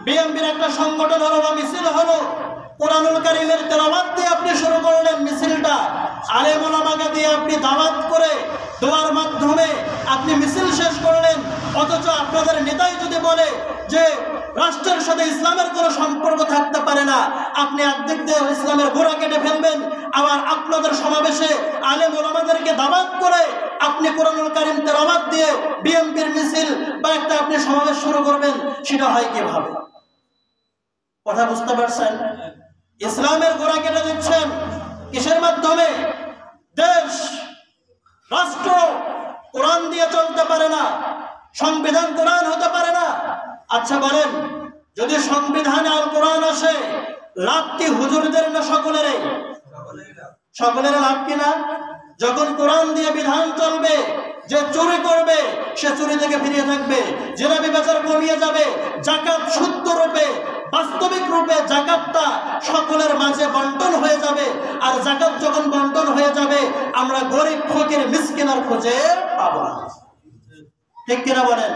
বিএনপির একটা সংগঠন হলো বা মিছিল হলো, কোরআনুল কারীমের তেলাওয়াত দিয়ে আপনি শুরু করলেন মিছিলটা, আলেম ওলামাকে দিয়ে আপনি দাওয়াত করে দোয়ার মাধ্যমে আপনি মিছিল শেষ করলেন। অথচ আপনাদের নেতাই যদি বলে যে রাষ্ট্রের সাথে ইসলামের কোনো সম্পর্ক থাকতে পারে না, আপনি একদিক দিয়ে ইসলামের গোড়া কেটে ফেলবেন, আবার আপনাদের সমাবেশে আলেম ওলামাদেরকে দাওয়াত করে আপনি কোরআনুল কারীম তেলাওয়াত দিয়ে বিএনপির মিছিল বা একটা আপনি সমাবেশ শুরু করবেন, সেটা হয় কিভাবে? কথা বুঝতে পারছেন? ইসলামের গোড়া কেটে দিচ্ছেন কিসের মাধ্যমে? দেশ রাষ্ট্র কোরআন দিয়ে চলতে পারে না, সংবিধান কোরআন হতে পারে না। আচ্ছা বলেন, যদি সংবিধানে আল কোরআন আসে, লাভ কি হুজুরদের না সকলেরই? সকলের লাভ কিনা? যখন কোরআন দিয়ে বিধান চলবে, যে চুরি করবে সে চুরি থেকে ফিরিয়ে থাকবে, জেনা ব্যভিচার কমিয়ে যাবে, যাকাত শুদ্ধ রূপে বাস্তবিক রূপে যাকাতটা সকলের মাঝে বন্টন হয়ে যাবে। আর যাকাত যখন বন্টন হয়ে যাবে, আমরা গরিব ফকির মিসকিনের খোঁজে পাবো না। ঠিক কিনা বলেন?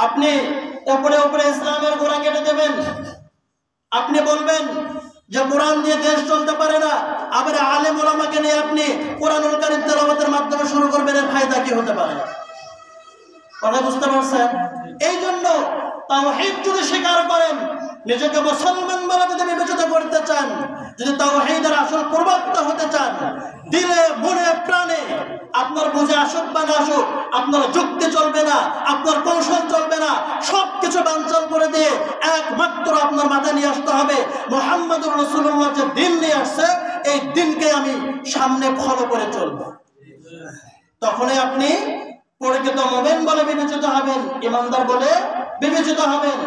আপনি উপরে উপরে ইসলামের গোড়া কেটে দেবেন, আপনি বলবেন যে কোরআন দিয়ে দেশ চলতে পারে না, আবার আলেম ওলামাকে নিয়ে আপনি কোরআনুল কারীম তেলাওয়াতের মাধ্যমে শুরু করবেন, এর ফায়দা কি হতে পারে? কথা বুঝতে পারছেন? এই জন্য তাওহীদ যদি স্বীকার করেন, নিজেকে মুসলমান বলে যদি বিবেচিত করতে চান, যদি তাওহীদের আসল প্রবক্তা হতে চান, দিলে মনে প্রাণে আপনার বুঝে আসুক বা না আসুক, আপনার যুক্তি চলবে না, আপনার কৌশল চলবে না, সবকিছু বানচাল করে দিয়ে একমাত্র আপনার মাথায় নিয়ে আসতে হবে মুহাম্মদুর রাসূলুল্লাহ যে দিন নিয়ে আসছে, এই দিনকে আমি সামনে ফলো করে চলবো। তখনই আপনি প্রকৃত মুমিন বলে বিবেচিত হবেন, ইমানদার বলে বিবেচিত হবেন।